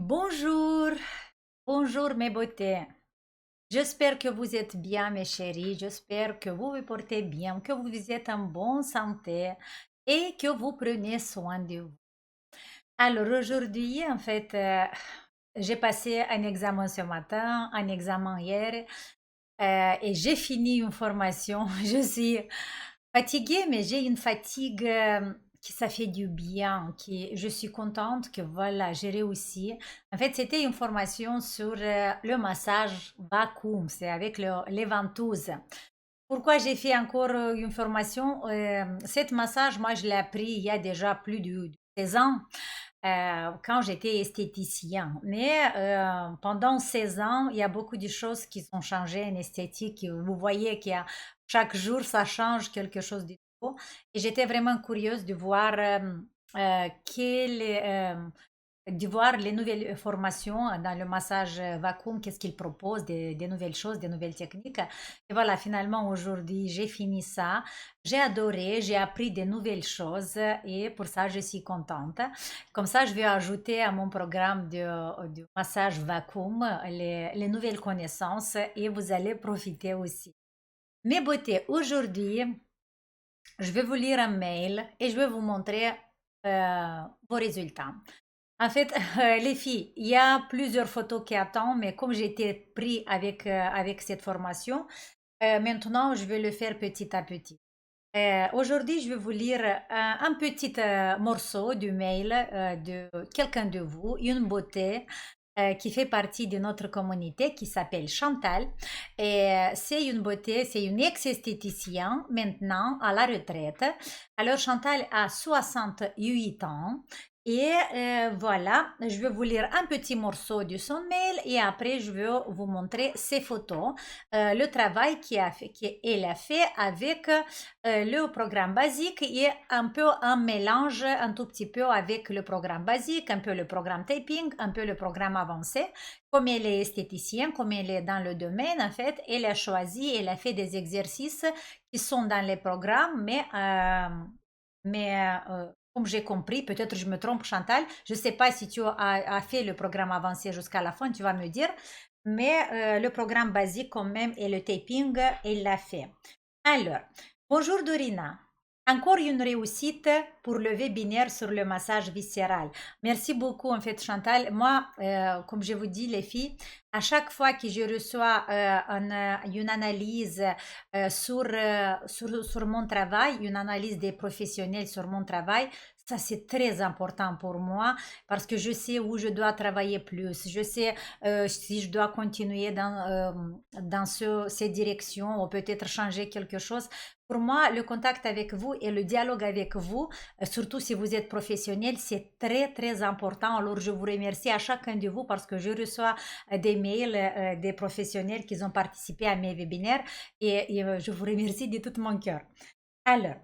Bonjour, bonjour mes beautés. J'espère que vous êtes bien mes chéris, j'espère que vous vous portez bien, que vous êtes en bonne santé et que vous prenez soin de vous. Alors aujourd'hui, en fait, j'ai passé un examen ce matin, un examen hier et j'ai fini une formation. Je suis fatiguée, mais j'ai une fatigue qui ça fait du bien, qui je suis contente que voilà, j'ai réussi. En fait, c'était une formation sur le massage vacuum, c'est avec les ventouses. Pourquoi j'ai fait encore une formation? Cette massage, moi, je l'ai appris il y a déjà plus de 16 ans, quand j'étais esthéticien. Mais pendant 16 ans, il y a beaucoup de choses qui ont changé en esthétique. Vous voyez qu'il y a chaque jour, ça change quelque chose de nouveau. Et j'étais vraiment curieuse de voir quel, de voir les nouvelles formations dans le massage vacuum, qu'est-ce qu'ils proposent, des nouvelles choses, des nouvelles techniques. Et voilà, finalement, aujourd'hui, j'ai fini ça. J'ai adoré, j'ai appris des nouvelles choses et pour ça, je suis contente. Comme ça, je vais ajouter à mon programme de massage vacuum les nouvelles connaissances et vous allez profiter aussi. Mes beautés, aujourd'hui, je vais vous lire un mail et je vais vous montrer vos résultats. En fait, les filles, il y a plusieurs photos qui attendent, mais comme j'ai été pris avec cette formation, maintenant je vais le faire petit à petit. Aujourd'hui, je vais vous lire un petit morceau du mail de quelqu'un de vous, une beauté qui fait partie de notre communauté qui s'appelle Chantal. Et c'est une beauté, c'est une ex-esthéticienne maintenant à la retraite. Alors Chantal a 68 ans. Et voilà, je vais vous lire un petit morceau de son mail et après je vais vous montrer ses photos, le travail qu'elle a fait avec le programme basique et un peu un mélange un tout petit peu avec le programme basique, un peu le programme taping, un peu le programme avancé. Comme elle est esthéticienne, comme elle est dans le domaine, en fait, elle a choisi, elle a fait des exercices qui sont dans les programmes, mais comme j'ai compris, peut-être je me trompe, Chantal, je ne sais pas si tu as fait le programme avancé jusqu'à la fin, tu vas me dire, mais le programme basique quand même et le taping, elle l'a fait. Alors, bonjour Dorina. Encore une réussite pour le webinaire sur le massage viscéral. Merci beaucoup en fait Chantal. Moi, comme je vous dis les filles, à chaque fois que je reçois une analyse sur mon travail, une analyse des professionnels sur mon travail, ça c'est très important pour moi parce que je sais où je dois travailler plus. Je sais si je dois continuer dans cette direction ou peut-être changer quelque chose. Pour moi, le contact avec vous et le dialogue avec vous, surtout si vous êtes professionnel, c'est très, très important. Alors, je vous remercie à chacun de vous parce que je reçois des mails des professionnels qui ont participé à mes webinaires et je vous remercie de tout mon cœur. Alors,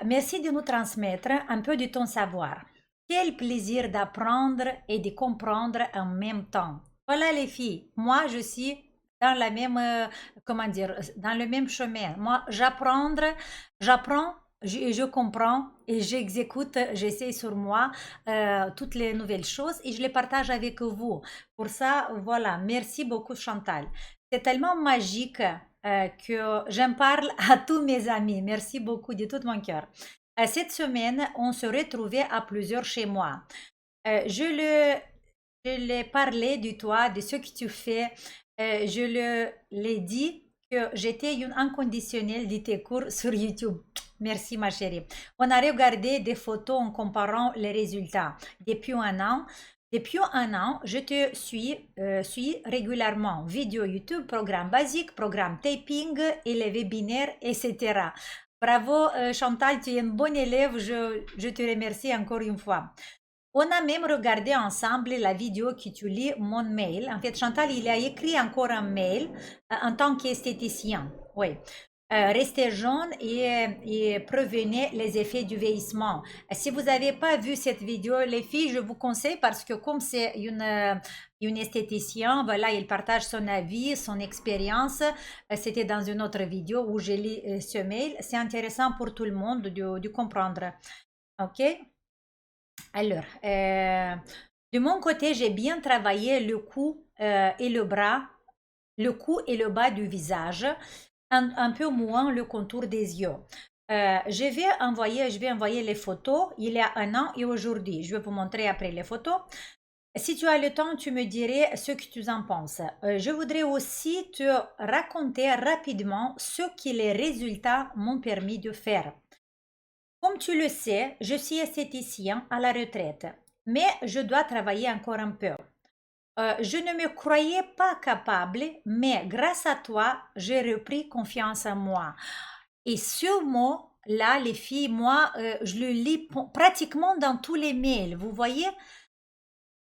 merci de nous transmettre un peu de ton savoir. Quel plaisir d'apprendre et de comprendre en même temps. Voilà les filles, moi je suis dans la même, comment dire, dans le même chemin. Moi j'apprends, je comprends et j'exécute, j'essaie sur moi toutes les nouvelles choses et je les partage avec vous. Pour ça, voilà, merci beaucoup Chantal. C'est tellement magique que j'en parle à tous mes amis. Merci beaucoup de tout mon cœur. Cette semaine, on se retrouvait à plusieurs chez moi. Je l'ai parlé de toi, de ce que tu fais. L'ai dit que j'étais une inconditionnelle de tes cours sur YouTube. Merci ma chérie. On a regardé des photos en comparant les résultats. Depuis un an, je te suis régulièrement. Vidéo YouTube, programme basique, programme taping et les webinaires, etc. Bravo Chantal, tu es une bonne élève. Je te remercie encore une fois. On a même regardé ensemble la vidéo qui tu lis mon mail. En fait, Chantal, il a écrit encore un mail en tant qu'esthéticien. Oui. Restez jeune et prévenez les effets du vieillissement. Si vous n'avez pas vu cette vidéo, les filles, je vous conseille parce que comme c'est une esthéticienne, voilà, il partage son avis, son expérience. C'était dans une autre vidéo où j'ai lu ce mail. C'est intéressant pour tout le monde de comprendre. OK? Alors, De mon côté, j'ai bien travaillé le cou et le bras, le cou et le bas du visage, un peu moins le contour des yeux. Je vais envoyer les photos il y a un an et aujourd'hui. Je vais vous montrer après les photos. Si tu as le temps, tu me dirais ce que tu en penses. Je voudrais aussi te raconter rapidement ce que les résultats m'ont permis de faire. Comme tu le sais, je suis esthéticien à la retraite, mais je dois travailler encore un peu. Je ne me croyais pas capable, mais grâce à toi, j'ai repris confiance en moi. Et ce mot-là, les filles, moi, je le lis pratiquement dans tous les mails. Vous voyez,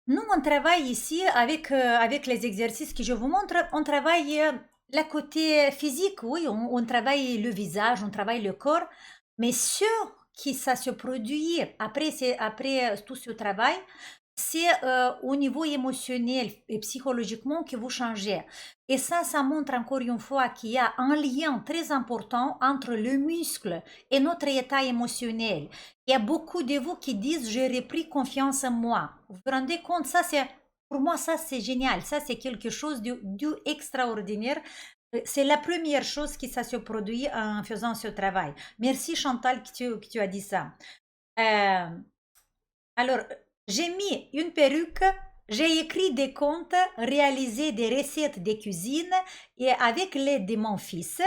nous, on travaille ici avec les exercices que je vous montre, on travaille la côté physique, oui, on travaille le visage, on travaille le corps, mais ce qui ça se produit après tout ce travail, c'est au niveau émotionnel et psychologiquement que vous changez. Et ça montre encore une fois qu'il y a un lien très important entre le muscle et notre état émotionnel. Il y a beaucoup de vous qui disent j'ai repris confiance en moi. Vous vous rendez compte, pour moi, ça c'est génial. Ça c'est quelque chose d'extraordinaire. C'est la première chose qui ça se produit en faisant ce travail. Merci Chantal que tu as dit ça. Alors, j'ai mis une perruque, j'ai écrit des comptes, réalisé des recettes de cuisine et avec l'aide de mon fils,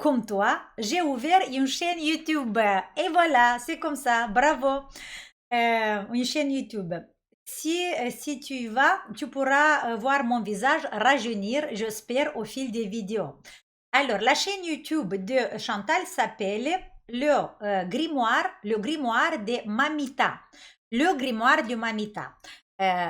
comme toi, j'ai ouvert une chaîne YouTube. Et voilà, c'est comme ça, bravo. Une chaîne YouTube. Si tu y vas, tu pourras voir mon visage rajeunir, j'espère, au fil des vidéos. Alors, la chaîne YouTube de Chantal s'appelle le grimoire de Mamita. Le grimoire de Mamita.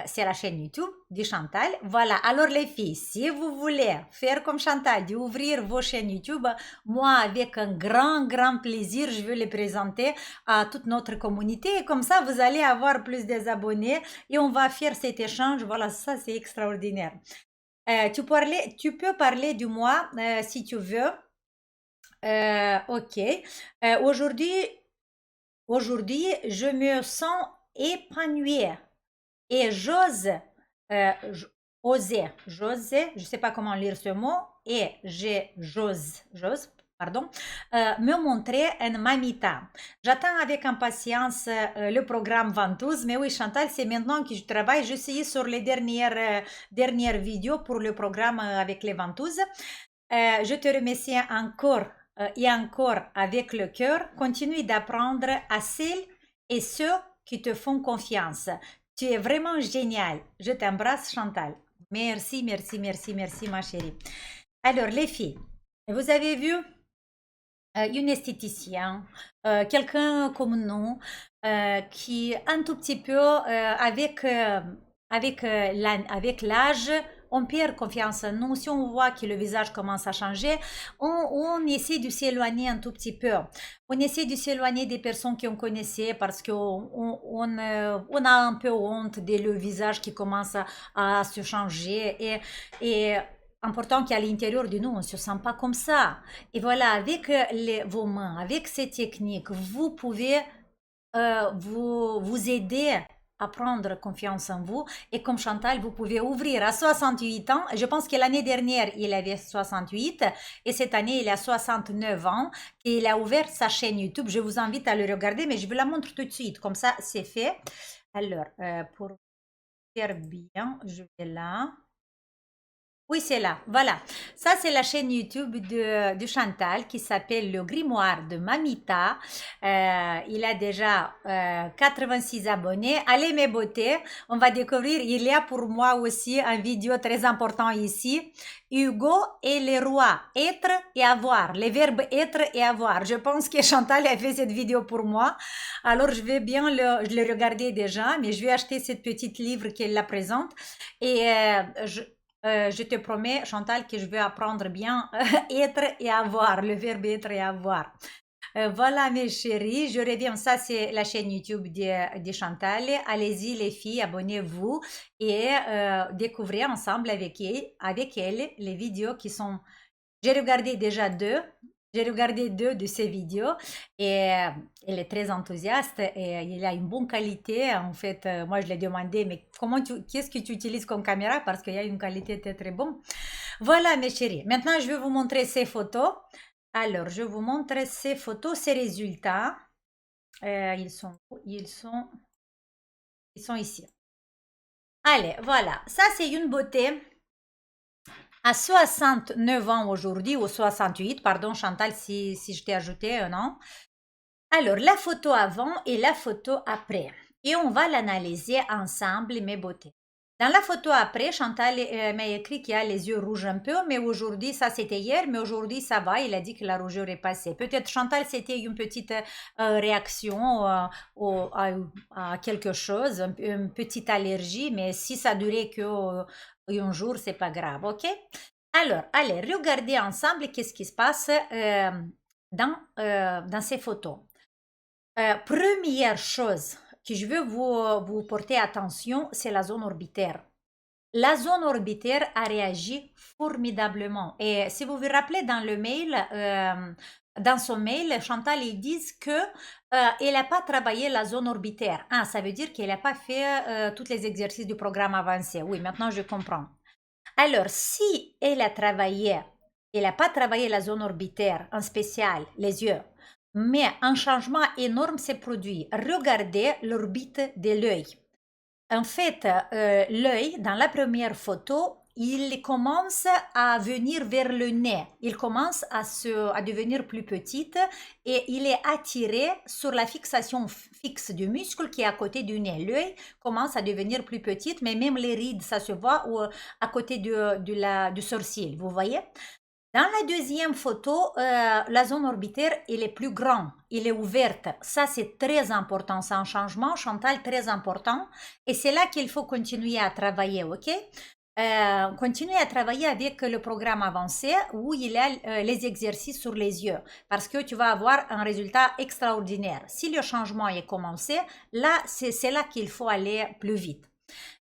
C'est la chaîne YouTube de Chantal. Voilà. Alors les filles, si vous voulez faire comme Chantal, d'ouvrir vos chaînes YouTube, moi, avec un grand plaisir, je veux les présenter à toute notre communauté. Et comme ça, vous allez avoir plus d'abonnés et on va faire cet échange. Voilà, ça, c'est extraordinaire. Tu peux parler du moi si tu veux. Ok. Aujourd'hui, je me sens épanouie et j'ose, je ne sais pas comment lire ce mot, et j'ose, pardon, me montrer un mamita. J'attends avec impatience le programme Ventouse, mais oui, Chantal, c'est maintenant que je travaille. Je suis sur les dernières vidéos pour le programme avec les Ventouses. Je te remercie encore et encore avec le cœur. Continue d'apprendre à celles et ceux qui te font confiance. Tu es vraiment génial. Je t'embrasse, Chantal. Merci, ma chérie. Alors, les filles, vous avez vu une esthéticienne, quelqu'un comme nous, qui un tout petit peu, avec l'âge, on perd confiance en nous. Si on voit que le visage commence à changer, on essaie de s'éloigner un tout petit peu. On essaie de s'éloigner des personnes qu'on connaissait parce qu'on a un peu honte de le visage qui commence à se changer. Et important qu'à l'intérieur de nous, on ne se sent pas comme ça. Et voilà, avec vos mains, avec ces techniques, vous pouvez vous aider à prendre confiance en vous. Et comme Chantal, vous pouvez ouvrir à 68 ans. Je pense que l'année dernière, il avait 68 et cette année, il a 69 ans et il a ouvert sa chaîne YouTube. Je vous invite à le regarder, mais je vous la montre tout de suite. Comme ça, c'est fait. Alors, pour faire bien, je vais là. Oui, c'est là. Voilà. Ça, c'est la chaîne YouTube de Chantal qui s'appelle Le Grimoire de Mamita. Il a déjà 86 abonnés. Allez, mes beautés, on va découvrir. Il y a pour moi aussi un vidéo très important ici. Hugo et les rois. Être et avoir. Les verbes être et avoir. Je pense que Chantal a fait cette vidéo pour moi. Alors, je vais bien le regarder déjà, mais je vais acheter cette petite livre qu'elle la présente. Et je te promets, Chantal, que je vais apprendre bien être et avoir, le verbe être et avoir. Voilà mes chéris, je reviens, ça c'est la chaîne YouTube de Chantal. Allez-y les filles, abonnez-vous et découvrez ensemble avec elle les vidéos qui sont... J'ai regardé déjà deux, J'ai regardé deux de ses vidéos et elle est très enthousiaste et il a une bonne qualité. En fait, moi, je lui ai demandé, mais qu'est-ce que tu utilises comme caméra? Parce qu'il y a une qualité très, très bonne. Voilà, mes chéris. Maintenant, je vais vous montrer ces photos. Alors, je vous montre ces photos, ces résultats. Ils sont où? Ils sont ici. Allez, voilà. Ça, c'est une beauté. À 69 ans aujourd'hui, ou 68, pardon Chantal, si je t'ai ajouté un an. Alors, la photo avant et la photo après. Et on va l'analyser ensemble, mes beautés. Dans la photo après, Chantal m'a écrit qu'il a les yeux rouges un peu, mais aujourd'hui, ça c'était hier, mais aujourd'hui ça va, il a dit que la rougeur est passée. Peut-être Chantal, c'était une petite réaction à quelque chose, une petite allergie, mais si ça durait que un jour, c'est pas grave, ok? Alors, allez, regardez ensemble qu'est-ce qui se passe dans ces photos. Première chose que je veux vous porter attention, c'est la zone orbitaire. La zone orbitaire a réagi formidablement. Et si vous vous rappelez dans le mail, dans son mail, Chantal, ils disent que elle n'a pas travaillé la zone orbitaire. Ah, ça veut dire qu'elle n'a pas fait tous les exercices du programme avancé. Oui, maintenant je comprends. Alors, si elle a travaillé, elle n'a pas travaillé la zone orbitaire en spécial, les yeux, mais un changement énorme s'est produit. Regardez l'orbite de l'œil. En fait, l'œil, dans la première photo, il commence à venir vers le nez. Il commence à devenir plus petite et il est attiré sur la fixation fixe du muscle qui est à côté du nez. L'œil commence à devenir plus petite, mais même les rides, ça se voit à côté du sourcil. Vous voyez? Dans la deuxième photo, la zone orbitaire, elle est plus grande, elle est ouverte. Ça, c'est très important. C'est un changement, Chantal, très important. Et c'est là qu'il faut continuer à travailler, ok? Continuer à travailler avec le programme avancé où il y a les exercices sur les yeux parce que tu vas avoir un résultat extraordinaire. Si le changement est commencé, là, c'est là qu'il faut aller plus vite.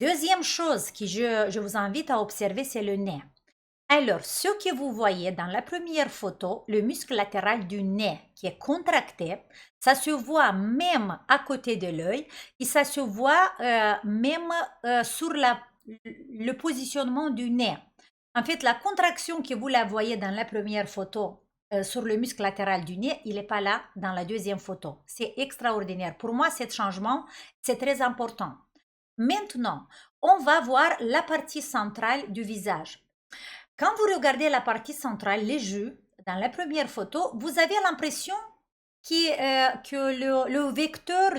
Deuxième chose que je vous invite à observer, c'est le nez. Alors, ce que vous voyez dans la première photo, le muscle latéral du nez qui est contracté, ça se voit même à côté de l'œil et ça se voit même sur le positionnement du nez. En fait, la contraction que vous la voyez dans la première photo sur le muscle latéral du nez, il n'est pas là dans la deuxième photo. C'est extraordinaire. Pour moi, ce changement, c'est très important. Maintenant, on va voir la partie centrale du visage. Quand vous regardez la partie centrale, les yeux, dans la première photo, vous avez l'impression que le vecteur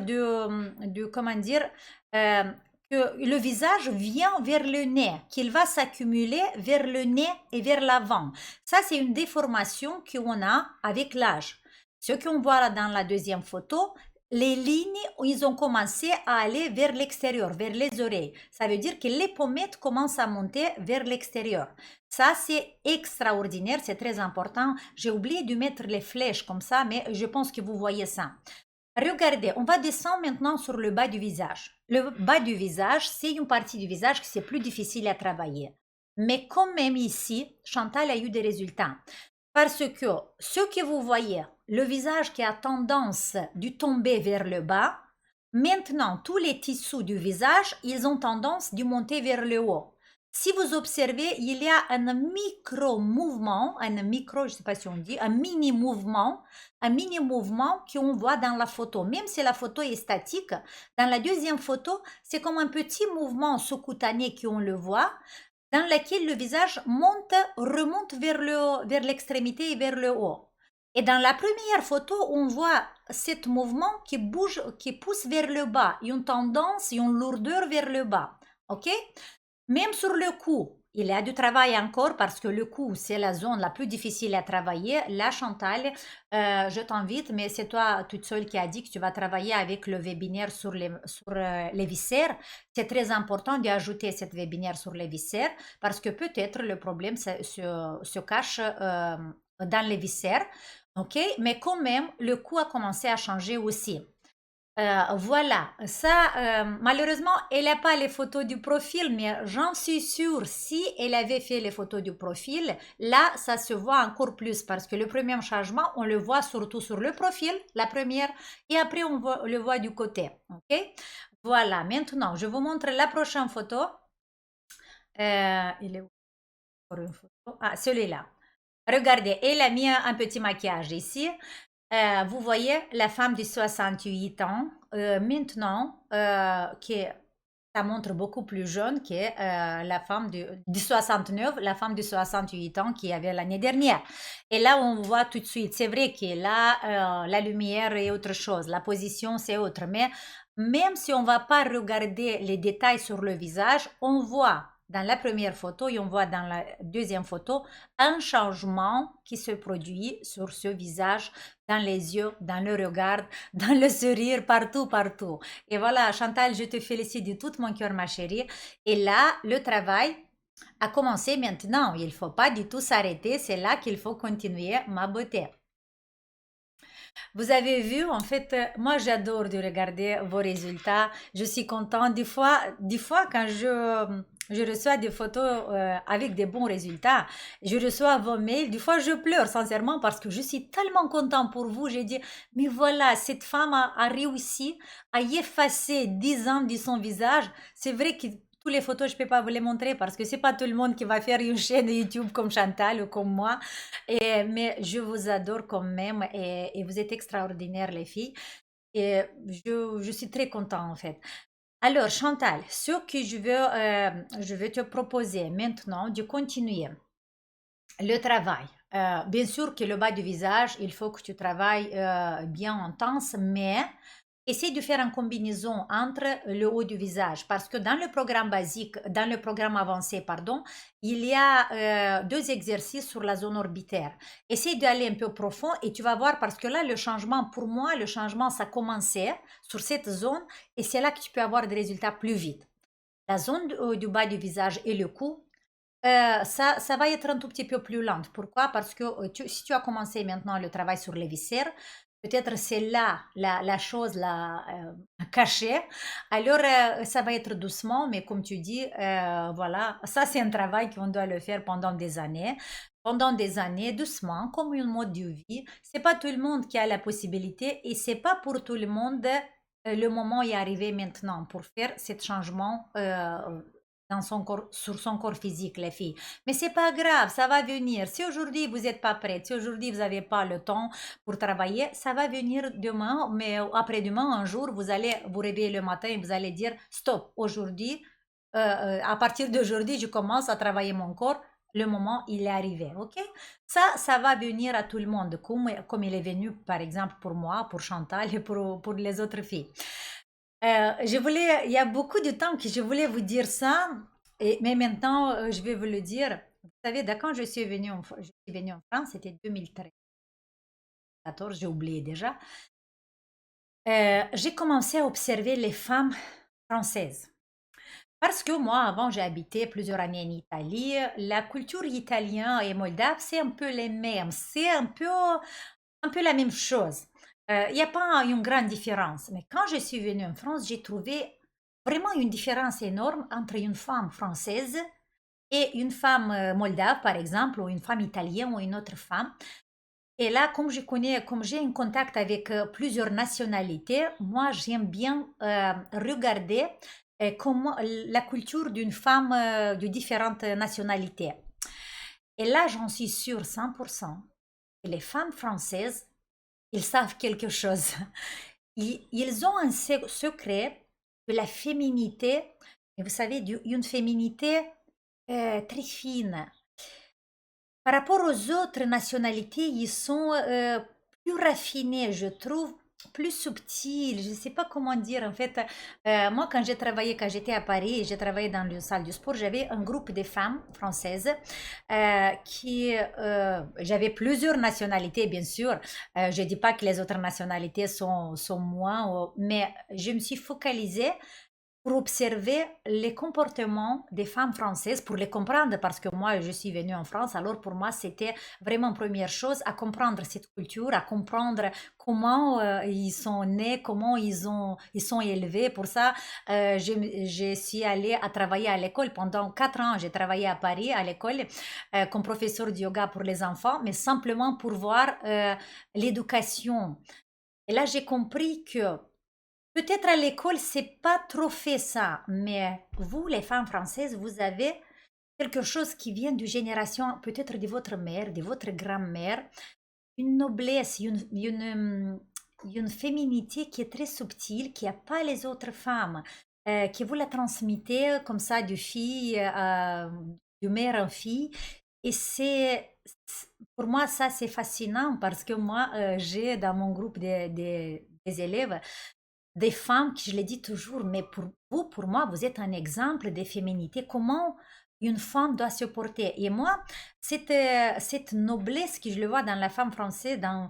comment dire, que le visage vient vers le nez, qu'il va s'accumuler vers le nez et vers l'avant. Ça, c'est une déformation qu'on a avec l'âge. Ce qu'on voit là dans la deuxième photo, les lignes, ils ont commencé à aller vers l'extérieur, vers les oreilles. Ça veut dire que les pommettes commencent à monter vers l'extérieur. Ça, c'est extraordinaire, c'est très important. J'ai oublié de mettre les flèches comme ça, mais je pense que vous voyez ça. Regardez, on va descendre maintenant sur le bas du visage. Le bas du visage, c'est une partie du visage qui c'est plus difficile à travailler. Mais quand même ici, Chantal a eu des résultats. Parce que ce que vous voyez, le visage qui a tendance de tomber vers le bas, maintenant tous les tissus du visage, ils ont tendance de monter vers le haut. Si vous observez, il y a un micro-mouvement, je ne sais pas si on dit, un mini-mouvement qu'on voit dans la photo. Même si la photo est statique, dans la deuxième photo, c'est comme un petit mouvement sous-cutané qu'on le voit, dans lequel le visage remonte vers l'extrémité et vers le haut. Et dans la première photo, on voit ce mouvement qui bouge, qui pousse vers le bas, une tendance, une lourdeur vers le bas. Ok? Même sur le cou, il y a du travail encore parce que le cou, c'est la zone la plus difficile à travailler. Là, Chantal, je t'invite, mais c'est toi toute seule qui a dit que tu vas travailler avec le webinaire sur les viscères. C'est très important d'ajouter cette webinaire sur les viscères parce que peut-être le problème se cache dans les viscères. Ok? Mais quand même, le cou a commencé à changer aussi. Voilà, ça, malheureusement, elle n'a pas les photos du profil, mais j'en suis sûre, si elle avait fait les photos du profil, là, ça se voit encore plus parce que le premier changement, on le voit surtout sur le profil, la première, et après, le voit du côté. OK? Voilà, maintenant, je vous montre la prochaine photo. Il est où pour une photo? Ah, celui-là. Regardez, elle a mis un petit maquillage ici. Vous voyez la femme de 68 ans, maintenant, ça montre beaucoup plus jeune que la femme de 69, la femme de 68 ans qui avait l'année dernière. Et là, on voit tout de suite, c'est vrai que là, la lumière est autre chose, la position c'est autre, mais même si on ne va pas regarder les détails sur le visage, on voit dans la première photo et on voit dans la deuxième photo un changement qui se produit sur ce visage, dans les yeux, dans le regard, dans le sourire, partout, partout. Et voilà, Chantal, je te félicite de tout mon cœur, ma chérie. Et là, le travail a commencé maintenant. Il ne faut pas du tout s'arrêter. C'est là qu'il faut continuer, ma beauté. Vous avez vu, en fait, moi j'adore de regarder vos résultats. Je suis contente. Des fois quand je reçois des photos avec des bons résultats, je reçois vos mails. Des fois, je pleure sincèrement parce que je suis tellement contente pour vous. J'ai dit, mais voilà, cette femme a réussi à effacer 10 ans de son visage. C'est vrai que toutes les photos, je ne peux pas vous les montrer parce que c'est pas tout le monde qui va faire une chaîne YouTube comme Chantal ou comme moi. Mais je vous adore quand même et vous êtes extraordinaires, les filles. Et je suis très contente en fait. Alors, Chantal, ce que je veux te proposer maintenant de continuer le travail. Bien sûr que le bas du visage, il faut que tu travailles bien intense, mais essaye de faire une combinaison entre le haut du visage parce que dans le programme basique, dans le programme avancé, pardon, il y a deux exercices sur la zone orbitaire. Essaye d'aller un peu profond et tu vas voir parce que là, le changement, pour moi, le changement, ça commençait sur cette zone et c'est là que tu peux avoir des résultats plus vite. La zone du bas du visage et le cou, ça va être un tout petit peu plus lent. Pourquoi? Parce que si tu as commencé maintenant le travail sur les viscères, peut-être c'est là la chose cachée. Alors, ça va être doucement, mais comme tu dis, voilà, ça c'est un travail qu'on doit le faire pendant des années. Pendant des années, doucement, comme un mode de vie. C'est pas tout le monde qui a la possibilité et c'est pas pour tout le monde le moment est arrivé maintenant pour faire ce changement dans son corps, sur son corps physique, les filles. Mais c'est pas grave, ça va venir. Si aujourd'hui vous n'êtes pas prête, si aujourd'hui vous n'avez pas le temps pour travailler, ça va venir demain, mais après-demain, un jour, vous allez vous réveiller le matin et vous allez dire, stop, aujourd'hui, à partir d'aujourd'hui, je commence à travailler mon corps. Le moment, il est arrivé, ok? Ça va venir à tout le monde, comme il est venu, par exemple, pour moi, pour Chantal et pour les autres filles. Il y a beaucoup de temps que je voulais vous dire ça, mais maintenant je vais vous le dire. Vous savez, quand je suis venue en France, c'était 2013, 14, j'ai oublié déjà. J'ai commencé à observer les femmes françaises. Parce que moi, avant, j'ai habité plusieurs années en Italie. La culture italienne et moldave, c'est un peu les mêmes. C'est un peu la même chose. Il n'y a pas une grande différence. Mais quand je suis venue en France, j'ai trouvé vraiment une différence énorme entre une femme française et une femme moldave, par exemple, ou une femme italienne ou une autre femme. Et là, comme j'ai un contact avec plusieurs nationalités, moi, j'aime bien regarder comment la culture d'une femme de différentes nationalités. Et là, j'en suis sûre 100% que les femmes françaises, ils savent quelque chose. Ils ont un secret de la féminité, et vous savez, une féminité très fine. Par rapport aux autres nationalités, ils sont plus raffinés, je trouve, plus subtils. Je ne sais pas comment dire. En fait, moi, quand j'étais à Paris, j'ai travaillé dans une salle de sport, j'avais un groupe de femmes françaises j'avais plusieurs nationalités, bien sûr. Je ne dis pas que les autres nationalités sont moins, mais je me suis focalisée pour observer les comportements des femmes françaises, pour les comprendre, parce que moi, je suis venue en France, alors pour moi, c'était vraiment première chose à comprendre cette culture, à comprendre comment ils sont nés, comment ils sont élevés. Pour ça, je suis allée à travailler à l'école pendant 4 ans. J'ai travaillé à Paris à l'école comme professeur de yoga pour les enfants, mais simplement pour voir l'éducation. Et là, j'ai compris que peut-être à l'école, c'est pas trop fait ça, mais vous, les femmes françaises, vous avez quelque chose qui vient de génération, peut-être de votre mère, de votre grand-mère, une noblesse, une féminité qui est très subtile, qui n'a pas les autres femmes, que vous la transmettez comme ça de mère en fille. Et pour moi, ça, c'est fascinant parce que moi, j'ai dans mon groupe des élèves des femmes qui, je l'ai dit toujours, mais pour vous, pour moi, vous êtes un exemple de féminité. Comment une femme doit se porter. Et moi, cette noblesse que je le vois dans la femme française, dans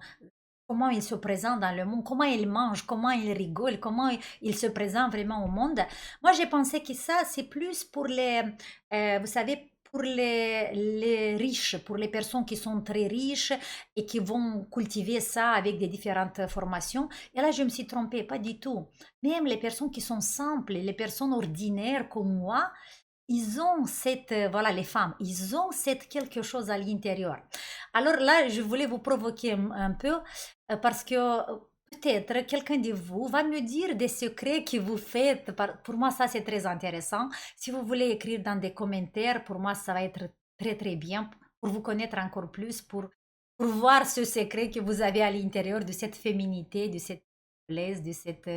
comment il se présente dans le monde, comment il mange, comment il rigole, comment il se présente vraiment au monde. Moi, j'ai pensé que ça, c'est plus pour vous savez, pour les riches, pour les personnes qui sont très riches et qui vont cultiver ça avec des différentes formations. Et là, je me suis trompée, pas du tout. Même les personnes qui sont simples, les personnes ordinaires comme moi, ils ont cette, voilà, les femmes, ils ont cette quelque chose à l'intérieur. Alors là, je voulais vous provoquer un peu parce que peut-être quelqu'un de vous va me dire des secrets que vous faites. Pour moi, ça, c'est très intéressant. Si vous voulez écrire dans des commentaires, pour moi, ça va être très, très bien pour vous connaître encore plus, pour voir ce secret que vous avez à l'intérieur de cette féminité, de cette noblesse, de cette,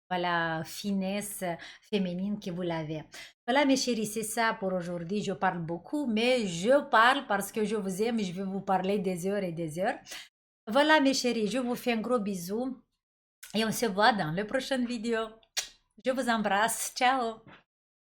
voilà, finesse féminine que vous l'avez. Voilà, mes chéris, c'est ça pour aujourd'hui. Je parle beaucoup, mais je parle parce que je vous aime et je vais vous parler des heures et des heures. Voilà, mes chéris, je vous fais un gros bisou et on se voit dans la prochaine vidéo. Je vous embrasse. Ciao!